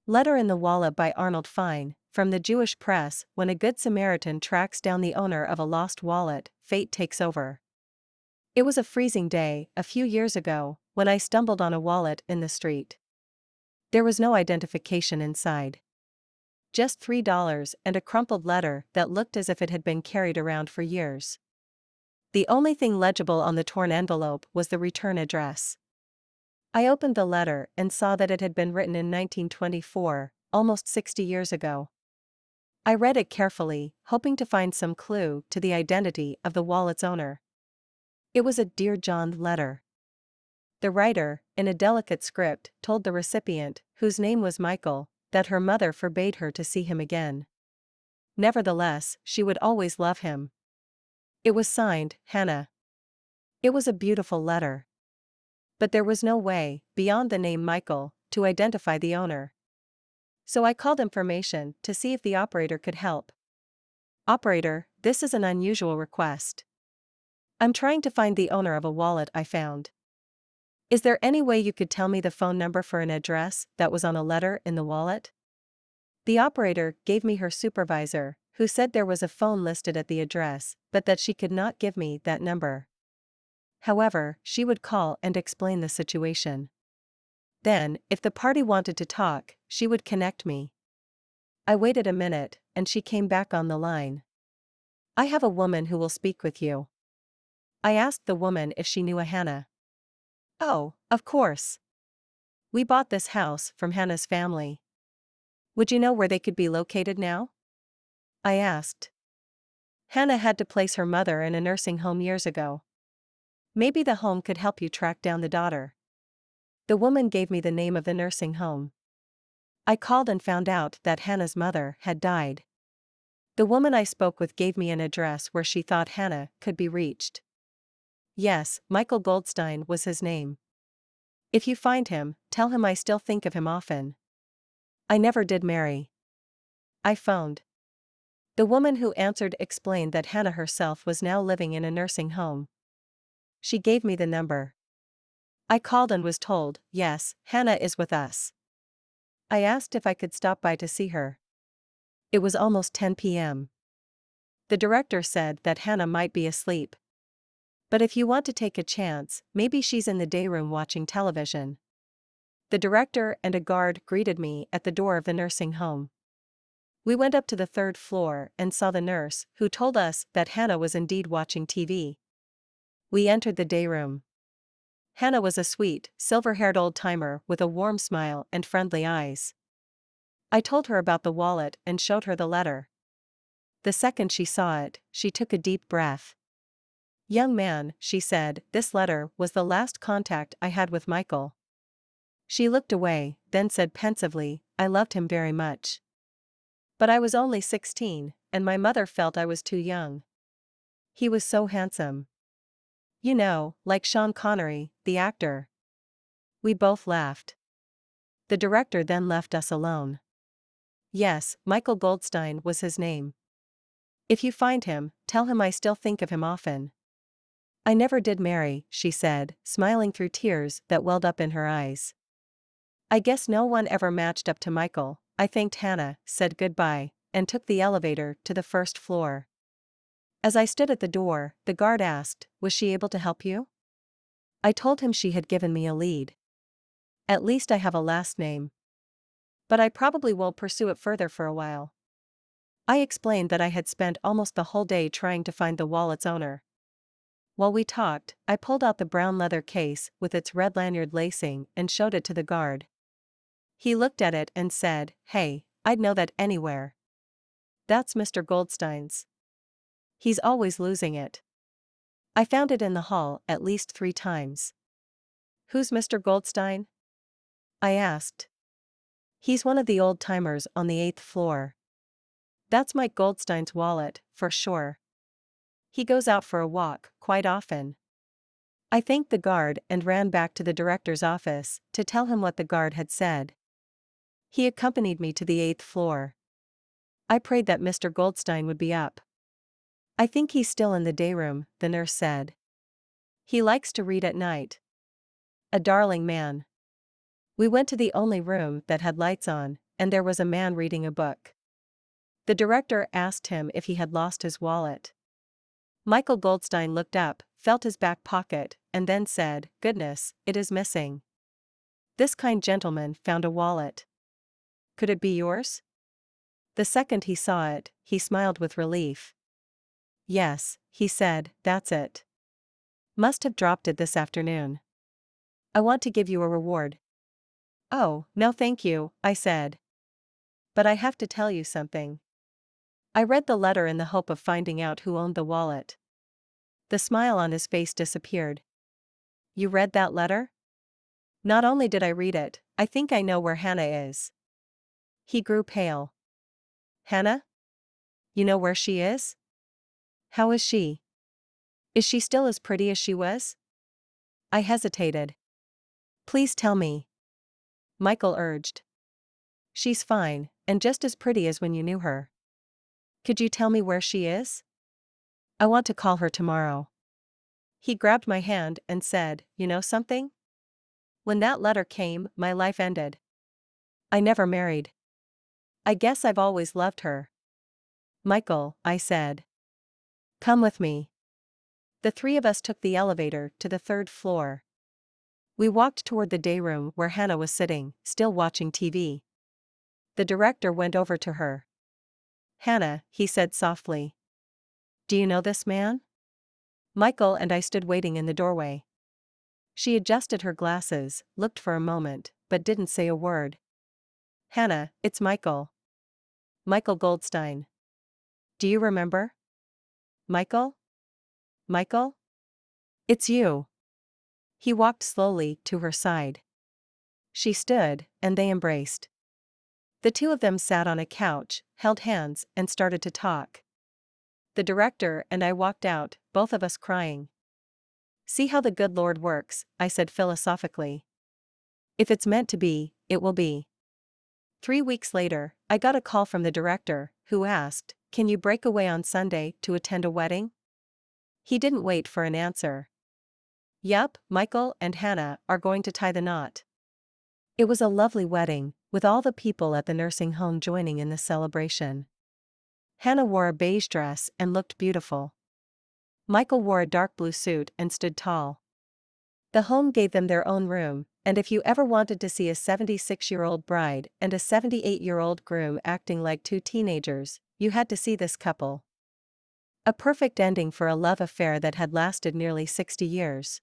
Letter in the Wallet by Arnold. Fine, from the Jewish press. When a good Samaritan tracks down the owner of a lost wallet, fate takes over. It was a freezing day, a few years ago, when I stumbled on a wallet in the street. There was no identification inside. Just $3 and a crumpled letter that looked as if it had been carried around for years. The only thing legible on the torn envelope was the return address. I opened the letter and saw that it had been written in 1924, almost 60 years ago. I read it carefully, hoping to find some clue to the identity of the wallet's owner. It was a Dear John letter. The writer, in a delicate script, told the recipient, whose name was Michael, that her mother forbade her to see him again. Nevertheless, she would always love him. It was signed, Hannah. It was a beautiful letter. But there was no way, beyond the name Michael, to identify the owner. So I called information to see if the operator could help. Operator, this is an unusual request. I'm trying to find the owner of a wallet I found. Is there any way you could tell me the phone number for an address that was on a letter in the wallet? The operator gave me her supervisor, who said there was a phone listed at the address, but that she could not give me that number. However, she would call and explain the situation. Then, if the party wanted to talk, she would connect me. I waited a minute, and she came back on the line. I have a woman who will speak with you. I asked the woman if she knew a Hannah. Oh, of course. We bought this house from Hannah's family. Would you know where they could be located now? I asked. Hannah had to place her mother in a nursing home years ago. Maybe the home could help you track down the daughter. The woman gave me the name of the nursing home. I called and found out that Hannah's mother had died. The woman I spoke with gave me an address where she thought Hannah could be reached. Yes, Michael Goldstein was his name. If you find him, tell him I still think of him often. I never did marry. I phoned. The woman who answered explained that Hannah herself was now living in a nursing home. She gave me the number. I called and was told, yes, Hannah is with us. I asked if I could stop by to see her. It was almost 10 p.m. The director said that Hannah might be asleep. But if you want to take a chance, maybe she's in the day room watching television. The director and a guard greeted me at the door of the nursing home. We went up to the third floor and saw the nurse, who told us that Hannah was indeed watching TV. We entered the day room. Hannah was a sweet, silver-haired old-timer with a warm smile and friendly eyes. I told her about the wallet and showed her the letter. The second she saw it, she took a deep breath. Young man, she said, this letter was the last contact I had with Michael. She looked away, then said pensively, I loved him very much. But I was only 16, and my mother felt I was too young. He was so handsome. You know, like Sean Connery, the actor. We both laughed. The director then left us alone. Yes, Michael Goldstein was his name. If you find him, tell him I still think of him often. I never did marry, she said, smiling through tears that welled up in her eyes. I guess no one ever matched up to Michael. I thanked Hannah, said goodbye, and took the elevator to the first floor. As I stood at the door, the guard asked, was she able to help you? I told him she had given me a lead. At least I have a last name. But I probably won't pursue it further for a while. I explained that I had spent almost the whole day trying to find the wallet's owner. While we talked, I pulled out the brown leather case with its red lanyard lacing and showed it to the guard. He looked at it and said, hey, I'd know that anywhere. That's Mr. Goldstein's. He's always losing it. I found it in the hall at least 3 times. Who's Mr. Goldstein? I asked. He's one of the old-timers on the 8th floor. That's Mike Goldstein's wallet, for sure. He goes out for a walk, quite often. I thanked the guard and ran back to the director's office to tell him what the guard had said. He accompanied me to the 8th floor. I prayed that Mr. Goldstein would be up. I think he's still in the day room, the nurse said. He likes to read at night. A darling man. We went to the only room that had lights on, and there was a man reading a book. The director asked him if he had lost his wallet. Michael Goldstein looked up, felt his back pocket, and then said, "Goodness, it is missing." This kind gentleman found a wallet. "Could it be yours?" The second he saw it, he smiled with relief. "Yes," he said, "that's it. Must have dropped it this afternoon. I want to give you a reward." "Oh, no thank you," I said. "But I have to tell you something." I read the letter in the hope of finding out who owned the wallet. The smile on his face disappeared. "You read that letter?" "Not only did I read it, I think I know where Hannah is." He grew pale. "Hannah? You know where she is? How is she? Is she still as pretty as she was?" I hesitated. "Please tell me," Michael urged. "She's fine, and just as pretty as when you knew her." "Could you tell me where she is? I want to call her tomorrow." He grabbed my hand and said, "You know something? When that letter came, my life ended. I never married. I guess I've always loved her." "Michael," I said. "Come with me." The three of us took the elevator to the third floor. We walked toward the day room where Hannah was sitting, still watching TV. The director went over to her. "Hannah," he said softly. "Do you know this man?" Michael and I stood waiting in the doorway. She adjusted her glasses, looked for a moment, but didn't say a word. "Hannah, it's Michael. Michael Goldstein. Do you remember? Michael? Michael? It's you." He walked slowly to her side. She stood, and they embraced. The two of them sat on a couch, held hands, and started to talk. The director and I walked out, both of us crying. "See how the good Lord works," I said philosophically. "If it's meant to be, it will be." 3 weeks later, I got a call from the director, who asked, "Can you break away on Sunday to attend a wedding?" He didn't wait for an answer. "Yup, Michael and Hannah are going to tie the knot." It was a lovely wedding, with all the people at the nursing home joining in the celebration. Hannah wore a beige dress and looked beautiful. Michael wore a dark blue suit and stood tall. The home gave them their own room, and if you ever wanted to see a 76-year-old bride and a 78-year-old groom acting like two teenagers, you had to see this couple. A perfect ending for a love affair that had lasted nearly 60 years.